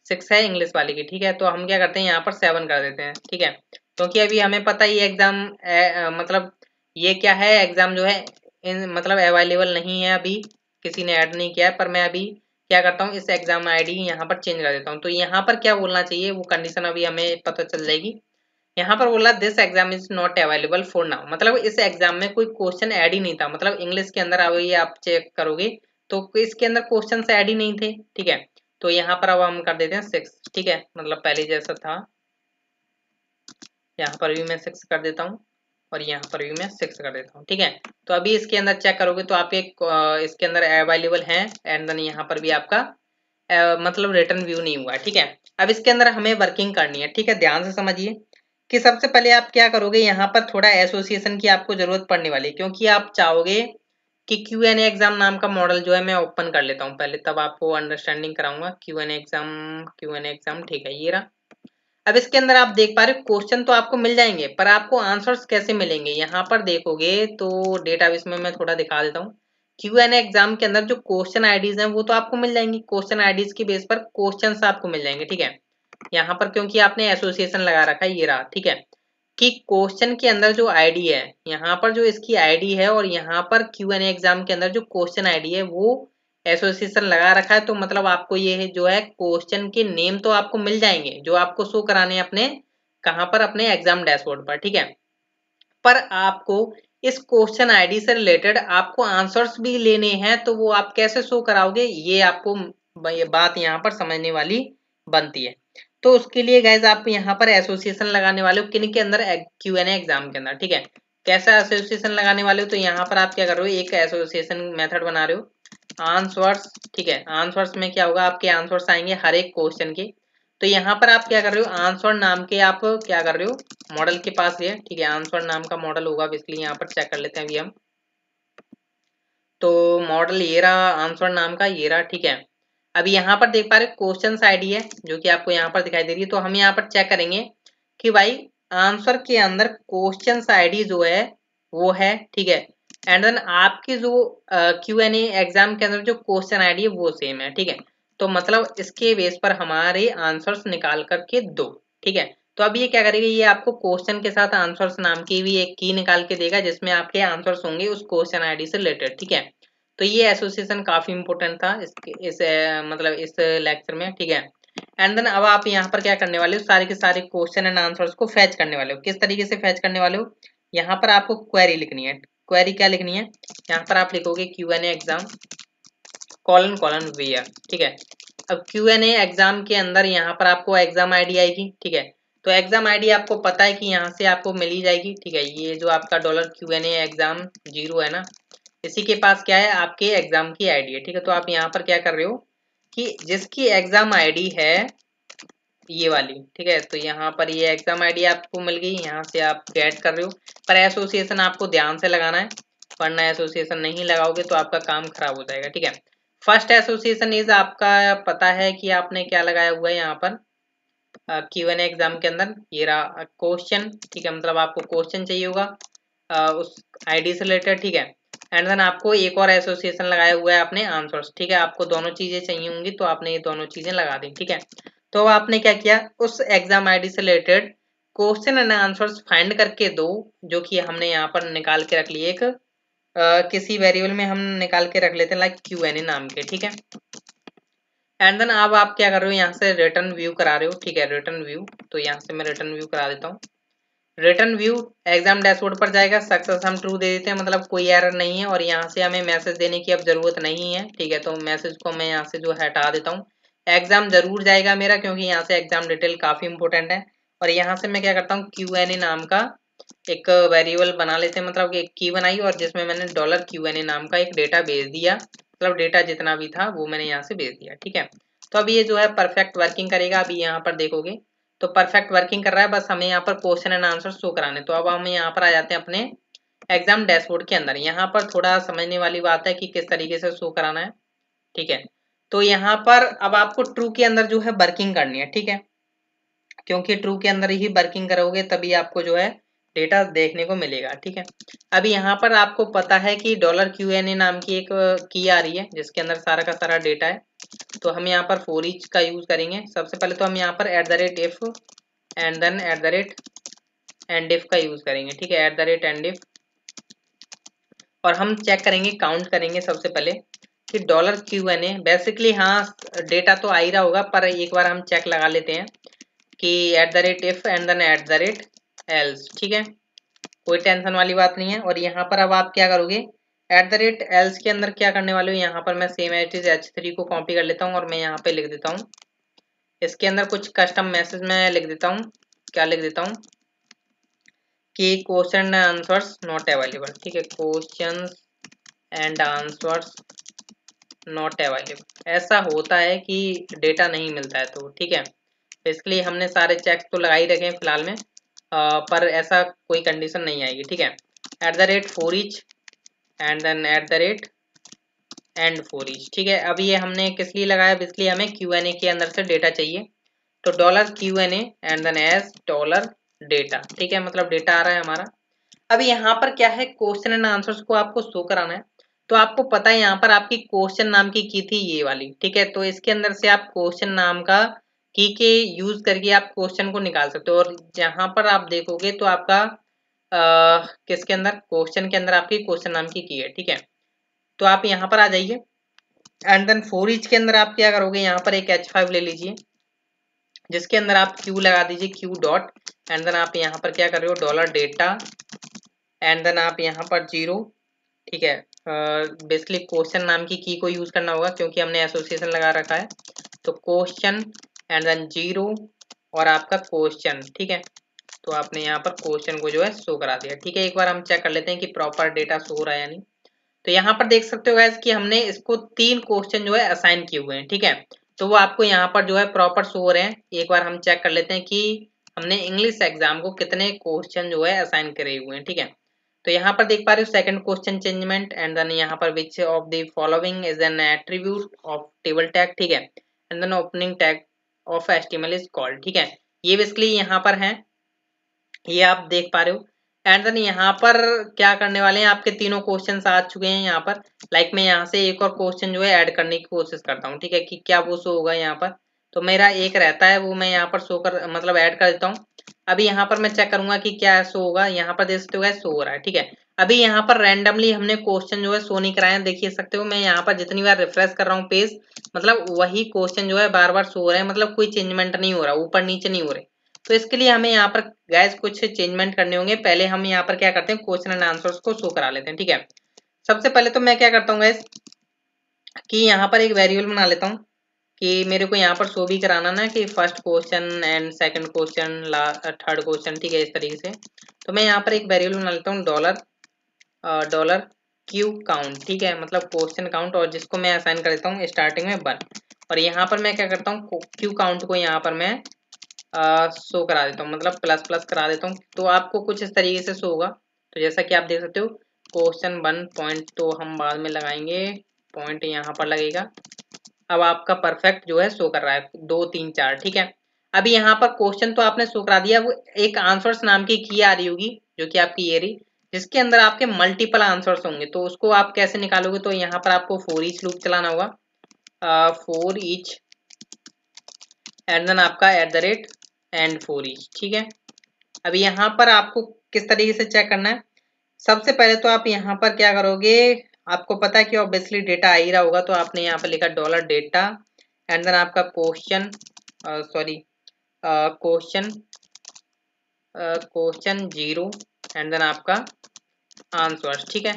6 है इंग्लिश वाले की, ठीक है। तो हम क्या करते हैं यहाँ पर 7 कर देते हैं, ठीक है, क्योंकि अभी हमें पता है ये एग्जाम मतलब ये क्या है, एग्जाम जो है मतलब अवेलेबल नहीं है, अभी किसी ने ऐड नहीं किया है, पर मैं अभी क्या करता हूँ इस एग्जाम आईडी यहाँ पर चेंज कर देता हूँ। तो यहाँ पर क्या बोलना चाहिए वो कंडीशन अभी हमें पता चल जाएगी। यहाँ पर बोला this exam is not available for now, मतलब इस एग्जाम में कोई क्वेश्चन ऐड ही नहीं था, मतलब इंग्लिश के अंदर अभी आप चेक करोगे तो इसके अंदर क्वेश्चन ऐड ही नहीं थे, ठीक है। तो यहाँ पर अब हम कर देते हैं 6, ठीक है, मतलब पहले जैसा था, यहाँ पर भी मैं 6 कर देता हूँ और यहाँ पर भी मैं 6 कर देता हूँ, ठीक है। तो अभी इसके अंदर चेक करोगे तो आपके इसके अंदर अवेलेबल है, एंड देन यहाँ पर भी आपका मतलब रिटर्न व्यू नहीं हुआ है, ठीक है। अब इसके अंदर हमें वर्किंग करनी है, ठीक है। ध्यान से समझिए कि सबसे पहले आप क्या करोगे, यहाँ पर थोड़ा एसोसिएशन की आपको जरूरत पड़ने वाली है, क्योंकि आप चाहोगे कि Q&A एग्जाम नाम का मॉडल जो है मैं ओपन कर लेता हूँ पहले, तब आपको अंडरस्टैंडिंग कराऊंगा। Q&A एग्जाम ठीक है, ये रहा। अब इसके अंदर आप देख पा रहे हो क्वेश्चन तो आपको मिल जाएंगे, पर आपको आंसर्स कैसे मिलेंगे, यहाँ पर देखोगे तो डेटाबेस में मैं थोड़ा दिखा देता हूँ। Q&A एग्जाम के अंदर जो क्वेश्चन आईडीज हैं वो तो आपको मिल जाएंगी, क्वेश्चन आईडीज की बेस पर क्वेश्चंस आपको मिल जाएंगे, ठीक है। यहाँ पर क्योंकि आपने एसोसिएशन लगा रखा है, ये रहा, ठीक है, कि क्वेश्चन के अंदर जो आईडी है, यहाँ पर जो इसकी आईडी है और यहाँ पर Q&A एग्जाम के अंदर जो क्वेश्चन आईडी है वो एसोसिएशन लगा रखा है, तो मतलब आपको ये जो है क्वेश्चन के नेम तो आपको मिल जाएंगे जो आपको शो कराने हैं अपने, कहाँ पर, अपने एग्जाम डैशबोर्ड पर, ठीक है। पर आपको इस क्वेश्चन आईडी से रिलेटेड आपको आंसर्स भी लेने हैं, तो वो आप कैसे शो कराओगे, ये आपको ये बात यहाँ पर समझने वाली बनती है। तो उसके लिए गाइज आप यहाँ पर एसोसिएशन लगाने वाले हो किन के अंदर, Q&A एग्जाम के अंदर, ठीक है। कैसा एसोसिएशन लगाने वाले हो, तो यहाँ पर आप क्या कर रहे हो, एक एसोसिएशन मेथड बना रहे हो आंसर्स, ठीक है। आंसर्स में क्या होगा, आपके आंसर्स आएंगे हर एक क्वेश्चन के। तो यहाँ पर आप क्या कर रहे हो, आंसर नाम के आप क्या कर रहे हो, मॉडल के पास ये, ठीक है, आंसर नाम का मॉडल होगा, इसलिए यहाँ पर चेक कर लेते हैं अभी हम। तो मॉडल ये रहा, आंसर नाम का ये रहा, ठीक है। अभी यहाँ पर देख पा रहे क्वेश्चन आईडी है जो कि आपको यहाँ पर दिखाई दे रही है, तो हम यहाँ पर चेक करेंगे कि भाई आंसर के अंदर क्वेश्चन आईडी जो है वो है, ठीक है। एंड देन आपकी जो Q&A एग्जाम के अंदर जो क्वेश्चन आईडी है वो सेम है, ठीक है। तो मतलब इसके बेस पर हमारे आंसर्स निकाल करके दो, ठीक है। तो अब ये क्या करेगा, ये आपको क्वेश्चन के साथ आंसर्स नाम की भी एक की निकाल के देगा जिसमें आपके आंसर्स होंगे उस क्वेश्चन आईडी से रिलेटेड, ठीक है। तो ये एसोसिएशन काफी इंपॉर्टेंट था मतलब इस लेक्चर में, ठीक है। एंड देन अब आप यहाँ पर क्या करने वाले हो, सारे के सारे क्वेश्चन एंड आंसर्स को फैच करने वाले हो। किस तरीके से फैच करने वाले हो, यहाँ पर आपको क्वेरी लिखनी है। क्वेरी क्या लिखनी है, यहाँ पर आप लिखोगे Q&A exam colon colon where, ठीक है। अब Q&A एग्जाम के अंदर यहाँ पर आपको एग्जाम आईडी आएगी, ठीक है। तो एग्जाम आईडी आपको पता है कि यहाँ से आपको मिल ही जाएगी, ठीक है। ये जो आपका $Q&A एग्जाम 0 है ना, इसी के पास क्या है, आपके एग्जाम की आईडी है, ठीक है। तो आप यहाँ पर क्या कर रहे हो कि जिसकी एग्जाम आईडी है ये वाली, ठीक है, तो यहाँ पर ये एग्जाम आईडी आपको मिल गई, यहाँ से आप गेट कर रहे हो। पर एसोसिएशन आपको ध्यान से लगाना है, वरना एसोसिएशन नहीं लगाओगे तो आपका काम खराब हो जाएगा, ठीक है। फर्स्ट एसोसिएशन इज आपका पता है कि आपने क्या लगाया हुआ है यहाँ पर Q&A एग्जाम के अंदर, ये रहा क्वेश्चन, ठीक है, मतलब आपको क्वेश्चन चाहिए होगा उस आईडी से रिलेटेड, ठीक है। एंड देन आपको एक और एसोसिएशन लगाया हुआ है आपने आंसर्स, ठीक है। आपको दोनों चीजें चाहिए होंगी तो आपने ये दोनों चीजें लगा दी, ठीक है। तो आपने क्या किया, उस एग्जाम आईडी से related question and answers find करके दो, जो कि हमने यहाँ पर निकाल के रख लिए एक किसी वेरिएबल में हम निकाल के रख लेते हैं लाइक Q&A नाम के, ठीक है। एंड देन अब आप क्या कर रहे हो, यहाँ से रिटर्न व्यू करा रहे हो, ठीक है, रिटर्न व्यू। तो यहाँ से मैं रिटर्न व्यू करा देता हूँ। रिटर्न व्यू एग्जाम डैशबोर्ड पर जाएगा, सक्सेस हम ट्रू दे देते हैं, मतलब कोई एरर नहीं है, और यहाँ से हमें मैसेज देने की अब जरूरत नहीं है, ठीक है। तो मैसेज को मैं यहाँ से जो हटा देता हूँ। एग्जाम जरूर जाएगा मेरा, क्योंकि यहाँ से एग्जाम डिटेल काफी इंपॉर्टेंट है। और यहाँ से मैं क्या करता हूँ, Q&A नाम का एक वेरिएबल बना लेते हैं, मतलब एक की बनाई और जिसमें मैंने $Q&A नाम का एक डेटा भेज दिया, मतलब डेटा जितना भी था वो मैंने यहाँ से भेज दिया, ठीक है। तो अभी ये जो है परफेक्ट वर्किंग करेगा। अभी यहाँ पर देखोगे तो परफेक्ट वर्किंग कर रहा है, बस हमें यहाँ पर क्वेश्चन एंड आंसर शो कराने। तो अब हम यहाँ पर आ जाते हैं अपने एग्जाम डैशबोर्ड के अंदर। यहाँ पर थोड़ा समझने वाली बात है कि किस तरीके से शो कराना है, ठीक है। तो यहाँ पर अब आपको ट्रू के अंदर जो है वर्किंग करनी है, ठीक है, क्योंकि ट्रू के अंदर ही वर्किंग करोगे तभी आपको जो है डेटा देखने को मिलेगा, ठीक है। अभी यहाँ पर आपको पता है कि $Q&A नाम की एक की आ रही है जिसके अंदर सारा का सारा डेटा है। तो हम यहाँ पर फॉर ईच का यूज करेंगे। सबसे पहले तो हम यहाँ पर @if एंड देन @endif का यूज करेंगे, ठीक है, @endif। और हम चेक करेंगे, काउंट करेंगे सबसे पहले कि $Q&A बेसिकली, हाँ डेटा तो आ ही रहा होगा, पर एक बार हम चेक लगा लेते हैं कि @if एंड देन @else, ठीक है, कोई टेंशन वाली बात नहीं है। और यहाँ पर अब आप क्या करोगे, @else के अंदर क्या करने वाले हो, यहाँ पर मैं same as it is H3 को कॉपी कर लेता हूँ और मैं यहाँ पे लिख देता हूँ, इसके अंदर कुछ कस्टम मैसेज में लिख देता हूँ। क्या लिख देता हूँ कि question and answers not available, ठीक है, question and answers not available, ऐसा होता है कि डेटा नहीं मिलता है। तो ठीक है, इसलिए हमने सारे चेक्स तो लगा ही रखे हैं फिलहाल में, पर ऐसा कोई कंडीशन नहीं आएगी। ठीक है, at the rate for each and then at the rate and for each. ठीक है, अब ये हमने किस लिए लगाया, इसलिए हमें क्यू एन ए के अंदर से डेटा चाहिए। तो dollar Q N A and then as dollar data. ठीक है, मतलब डेटा आ रहा है हमारा। अब यहाँ पर क्या है, क्वेश्चन एंड आंसर्स को आपको शो कराना है। तो आपको पता है यहाँ पर आपकी क्वेश्चन नाम की थी ये वाली। ठीक है, तो इसके अंदर से आप क्वेश्चन नाम का की के यूज करके आप क्वेश्चन को निकाल सकते हो। और यहाँ पर आप देखोगे तो आपका किसके अंदर, क्वेश्चन के अंदर आपकी क्वेश्चन नाम की है। ठीक है, तो आप यहाँ पर आ जाइए एंड देन फोर ईच के अंदर आप क्या करोगे, यहाँ पर एक H5 ले लीजिए, जिसके अंदर आप क्यू लगा दीजिए, क्यू डॉट एंड देन आप यहाँ पर क्या कर रहे हो, डॉलर डेटा एंड देन आप यहाँ पर जीरो। ठीक है, बेसिकली क्वेश्चन नाम की को यूज करना होगा क्योंकि हमने एसोसिएशन लगा रखा है। तो क्वेश्चन एंड देन जीरो और आपका क्वेश्चन। ठीक है, तो आपने यहाँ पर क्वेश्चन को जो है शो करा दिया। ठीक है, एक बार हम चेक कर लेते हैं कि प्रॉपर डेटा शो हो रहा है या नहीं। तो यहाँ पर देख सकते हो गाइस कि हमने इसको 3 क्वेश्चन जो है असाइन किए हुए हैं। ठीक है, तो वो आपको यहाँ पर जो है प्रॉपर शो हो रहे हैं। एक बार हम चेक कर लेते हैं कि हमने इंग्लिश एग्जाम को कितने क्वेश्चन जो है असाइन करे हुए हैं। ठीक है, तो यहाँ पर देख पा रहे हो सेकंड क्वेश्चन चेंजमेंट एंड देन यहाँ पर which of the following is an attribute of table tag. ठीक है, and then opening tag of HTML is called. ठीक है, ये बेसिकली यहाँ पर है, ये आप देख पा रहे हो। एंड देन यहाँ पर क्या करने वाले हैं, आपके तीनों क्वेश्चंस आ चुके हैं यहाँ पर। लाइक मैं यहाँ से एक और क्वेश्चन जो है ऐड करने की कोशिश करता हूँ। ठीक है, कि क्या वो शो होगा यहाँ पर। तो मेरा एक रहता है वो मैं यहाँ पर शो कर मतलब ऐड कर देता हूँ। अभी यहाँ पर मैं चेक करूंगा कि क्या शो होगा। यहाँ पर देख सकते हो शो हो रहा है। ठीक है, अभी यहाँ पर रैंडमली हमने क्वेश्चन जो है शो नहीं कराए हैं। देखिए सकते हो मैं यहाँ पर जितनी बार रिफ्रेश कर रहा हूँ पेज, मतलब वही क्वेश्चन जो है बार बार शो हो रहे हैं, मतलब कोई चेंजमेंट नहीं हो रहा, ऊपर नीचे नहीं हो रहे। तो इसके लिए हमें यहाँ पर गाइस कुछ चेंजमेंट करने होंगे। पहले हम यहाँ पर क्या करते हैं, क्वेश्चन एंड आंसर्स को शो करा लेते हैं। ठीक है, सबसे पहले तो मैं क्या करता हूँ गाइस कि यहाँ पर एक वेरिएबल बना लेता हूँ कि मेरे को यहाँ पर शो भी कराना ना कि first question and second question, third question. ठीक है, इस तरीके से। तो मैं यहाँ पर एक वेरिएबल बना लेता हूँ डॉलर क्यू काउंट। ठीक है, मतलब क्वेश्चन काउंट, और जिसको मैं असाइन कर देता हूँ स्टार्टिंग में 1। और यहाँ पर मैं क्या करता हूँ, क्यू काउंट को यहाँ पर मैं शो करा देता हूँ, मतलब प्लस प्लस करा देता हूँ। तो आपको कुछ इस तरीके से शो होगा। तो जैसा कि आप देख सकते हो क्वेश्चन 1 पॉइंट तो हम बाद में लगाएंगे, पॉइंट यहाँ पर लगेगा। अब आपका परफेक्ट जो है शो कर रहा है 2 3 4। ठीक है, अभी यहाँ पर क्वेश्चन तो आपने शो करा दिया, वो एक आंसर्स नाम की आ रही होगी जो कि आपकी ये रही, जिसके अंदर आपके मल्टीपल आंसर्स होंगे। तो उसको आप कैसे निकालोगे, तो यहाँ पर आपको फॉर ईच लूप चलाना होगा, फॉर ईच एंड देन आपका eight the rate and for each. ठीक है, अभी यहाँ पर आपको किस तरीके से चेक करना है, सबसे पहले तो आप यहाँ पर क्या करोगे, आपको पता है कि ऑब्वियसली डेटा आ ही रहा होगा। तो आपने यहाँ पर लिखा डॉलर डेटा एंड देन आपका question, sorry question question zero and then आपका आंसर्स। ठीक है,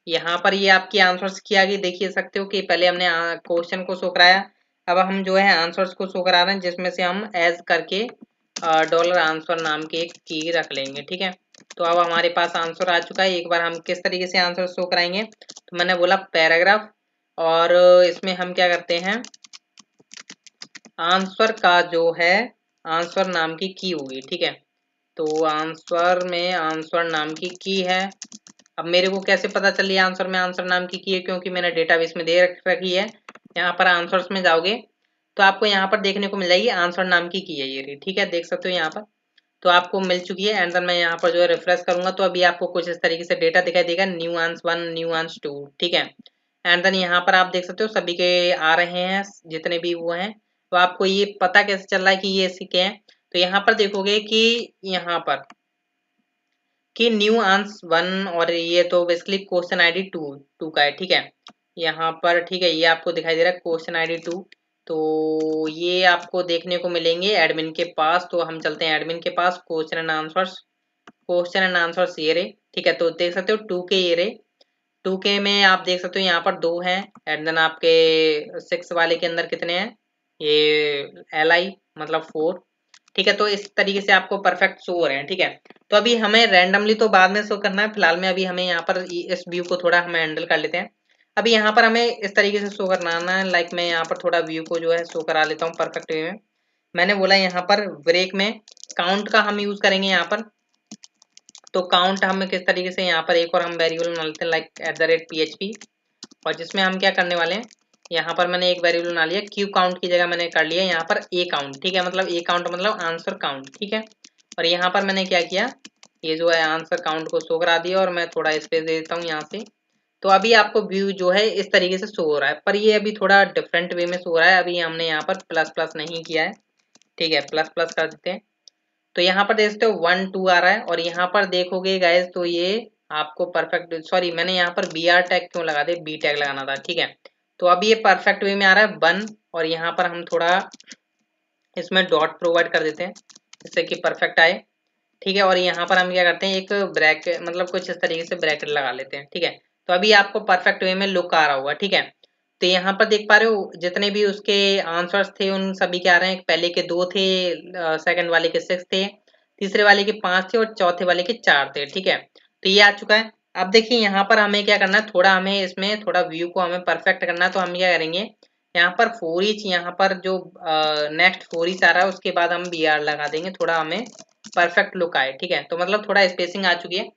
यहाँ पर ये आपकी आंसर्स की आ गई। देखिए सकते हो कि पहले हमने क्वेश्चन को शो कराया, अब हम जो है आंसर्स को शो करा रहे हैं, जिसमें से हम एज करके डॉलर आंसर नाम के एक की रख लेंगे। ठीक है, तो अब हमारे पास आंसर आ चुका है। एक बार हम किस तरीके से आंसर शो कराएंगे, तो मैंने बोला पैराग्राफ, और इसमें हम क्या करते हैं, आंसर का जो है आंसर नाम की होगी। ठीक है, तो आंसर में आंसर नाम की है। अब मेरे को कैसे पता चली आंसर में आंसर नाम की है, क्योंकि मैंने डेटाबेस में दे रखी है। यहाँ पर आंसर्स में जाओगे तो आपको यहाँ पर देखने को मिल जाएगी आंसर नाम की है ये रही। ठीक है, देख सकते हो यहाँ पर तो आपको मिल चुकी है। एंड देन मैं यहाँ पर जो है रिफ्रेश करूंगा तो अभी आपको कुछ इस तरीके से डेटा दिखाई देगा, न्यू आंस 1 न्यू आंस 2। ठीक है, एंड देन यहाँ पर आप देख सकते हो सभी के आ रहे हैं जितने भी वो हैं। तो आपको ये पता कैसे चल रहा है कि ये इसके हैं, तो यहाँ पर देखोगे कि यहाँ पर कि न्यू आंस 1, और ये तो बेसिकली क्वेश्चन आईडी 2 का है। ठीक है, यहाँ पर ठीक है ये आपको दिखाई दे रहा है क्वेश्चन आईडी 2। तो ये आपको देखने को मिलेंगे एडमिन के पास। तो हम चलते हैं एडमिन के पास, क्वेश्चन एंड आंसर्स ये रहे। ठीक है, तो देख सकते हो 2 के ये रहे, 2 के में आप देख सकते हो यहाँ पर 2 हैं। एंड देन आपके 6 वाले के अंदर कितने हैं, ये LI मतलब 4। ठीक है, तो इस तरीके से आपको परफेक्ट शो हो रहे हैं। ठीक है, तो अभी हमें रैंडमली तो बाद में शो करना है, फिलहाल में अभी हमें यहाँ पर इस व्यू को थोड़ा हम हैंडल कर लेते हैं। अभी यहाँ पर हमें इस तरीके से शो करना है। लाइक मैं यहाँ पर थोड़ा व्यू को जो है शो करा लेता हूँ परफेक्ट वे में। मैंने बोला यहाँ पर ब्रेक में काउंट का हम यूज करेंगे यहाँ पर। तो काउंट हम किस तरीके से, यहाँ पर एक और हम वेरिएबल बना लेते हैं लाइक @php, और जिसमें हम क्या करने वाले हैं, यहाँ पर मैंने एक वेरिएबल बना लिया क्यू काउंट की जगह मैंने कर लिया यहाँ पर ए काउंट। ठीक है, मतलब ए काउंट मतलब आंसर काउंट। ठीक है, और यहाँ पर मैंने क्या किया, ये जो है आंसर काउंट को शो करा दिया, और मैं थोड़ा स्पेस दे देता हूँ यहाँ से। तो अभी आपको व्यू जो है इस तरीके से शो हो रहा है, पर ये अभी थोड़ा डिफरेंट वे में शो हो रहा है। अभी हमने यहाँ पर प्लस प्लस नहीं किया है। ठीक है, प्लस प्लस कर देते हैं। तो यहाँ पर देख सकते हो 1 2 आ रहा है, और यहाँ पर देखोगे गाइस तो ये आपको परफेक्ट, सॉरी मैंने यहाँ पर बी आर टैग क्यों लगा दे, बी टैग लगाना था। ठीक है, तो अभी ये परफेक्ट वे में आ रहा है 1, और यहाँ पर हम थोड़ा इसमें डॉट प्रोवाइड कर देते हैं जिससे कि परफेक्ट आए। ठीक है, और यहाँ पर हम क्या करते हैं, एक ब्रैकेट मतलब कुछ इस तरीके से ब्रैकेट लगा लेते हैं। ठीक है, तो अभी आपको परफेक्ट वे में लुक आ रहा होगा। ठीक है, तो यहाँ पर देख पा रहे हो जितने भी उसके आंसर्स थे उन सभी के आ रहे हैं। पहले के 2 थे, सेकंड वाले के 6 थे, तीसरे वाले के 5 थे, और चौथे वाले के 4 थे। ठीक है, तो ये आ चुका है। अब देखिए यहाँ पर हमें क्या करना है, थोड़ा हमें इसमें थोड़ा व्यू को हमें परफेक्ट करना है। तो हम क्या करेंगे, यहाँ पर फोर ईच, यहाँ पर जो नेक्स्ट फोर ईच आ रहा है उसके बाद हम बी आर लगा देंगे, थोड़ा हमें परफेक्ट लुक आए। ठीक है, तो मतलब थोड़ा स्पेसिंग आ चुकी है,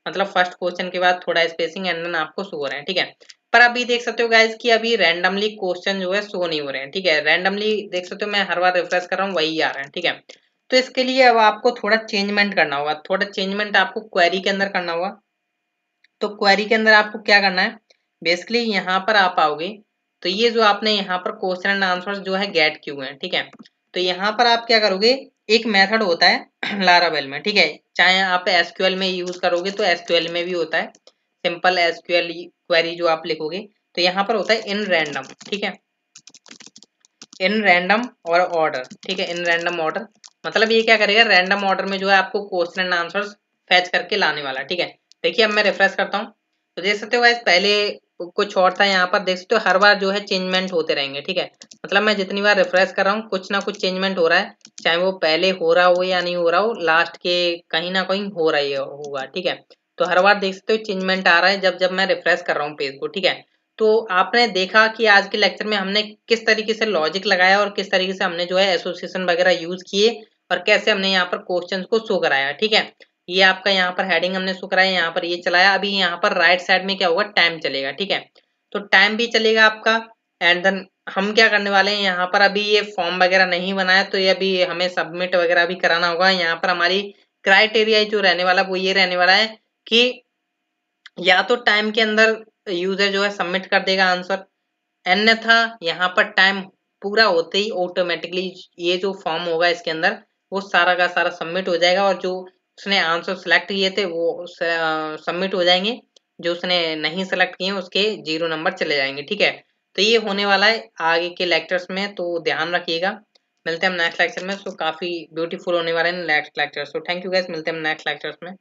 मतलब फर्स्ट क्वेश्चन के बाद थोड़ा स्पेसिंग एंड देन आपको शो हो रहे हैं। ठीक है, पर अभी देख सकते हो गाइज कि अभी रैंडमली क्वेश्चन जो है शो नहीं हो रहे हैं। ठीक है, रैंडमली देख सकते हो, मैं हर बार रिफ्रेश कर रहा हूँ वही आ रहे हैं। ठीक है, तो इसके लिए अब आपको थोड़ा चेंजमेंट करना होगा, थोड़ा चेंजमेंट आपको क्वेरी के अंदर करना होगा। तो क्वेरी के अंदर आपको क्या करना है, बेसिकली यहाँ पर आप आओगे, तो ये जो आपने यहाँ पर क्वेश्चन एंड आंसर जो है गेट क्यू है। ठीक है, तो यहाँ पर आप क्या करोगे, एक मेथड होता है लारावेल में। ठीक है, चाहे आप एसक्यूएल में यूज करोगे तो एसक्यूएल में भी होता है, सिंपल एसक्यूएल क्वेरी जो आप लिखोगे, तो यहाँ पर होता है इन रैंडम। ठीक है, इन रैंडम और ऑर्डर। ठीक है, इन रैंडम ऑर्डर मतलब ये क्या करेगा, रैंडम ऑर्डर में जो है आपको क्वेश्चन एंड आंसर्स फैच करके लाने वाला। ठीक है, देखिए अब मैं रिफ्रेश करता हूँ तो देख सकते हो गाइस पहले कुछ और था, यहाँ पर देख सकते हो हर बार जो है चेंजमेंट होते रहेंगे। ठीक है, मतलब मैं जितनी बार रिफ्रेश कर रहा हूँ कुछ ना कुछ चेंजमेंट हो रहा है, चाहे वो पहले हो रहा हो या नहीं हो रहा हो, लास्ट के कहीं ना कहीं हो रही होगा। ठीक है, तो हर बार देख सकते हो चेंजमेंट आ रहा है जब जब मैं रिफ्रेश कर रहा हूँ पेज को। ठीक है, तो आपने देखा कि आज के लेक्चर में हमने किस तरीके से लॉजिक लगाया और किस तरीके से हमने जो है एसोसिएशन वगैरह यूज किए, और कैसे हमने यहाँ पर क्वेश्चंस को शो कराया। ठीक है, ये आपका यहाँ पर हेडिंग हमने शो कराया, यहाँ पर ये चलाया। अभी यहाँ पर राइट साइड में क्या होगा, टाइम चलेगा। ठीक है, तो टाइम भी चलेगा आपका, एंड देन हम क्या करने वाले हैं, यहाँ पर अभी ये फॉर्म वगैरह नहीं बनाया तो ये अभी हमें सबमिट वगैरह भी कराना होगा। यहाँ पर हमारी क्राइटेरिया जो रहने वाला वो ये रहने वाला है कि या तो टाइम के अंदर यूजर जो है सबमिट कर देगा आंसर, अन्यथा यहाँ पर टाइम पूरा होते ही ऑटोमेटिकली ये जो फॉर्म होगा इसके अंदर वो सारा का सारा सबमिट हो जाएगा, और जो उसने आंसर सेलेक्ट किए थे वो सबमिट हो जाएंगे, जो उसने नहीं सेलेक्ट किए उसके 0 नंबर चले जाएंगे। ठीक है, तो ये होने वाला है आगे के लेक्चर्स में, तो ध्यान रखिएगा। मिलते हैं हम नेक्स्ट लेक्चर में। सो काफी ब्यूटीफुल होने वाले हैं next lecture. So thank you guys, मिलते हैं हम नेक्स्ट लेक्चर्स में।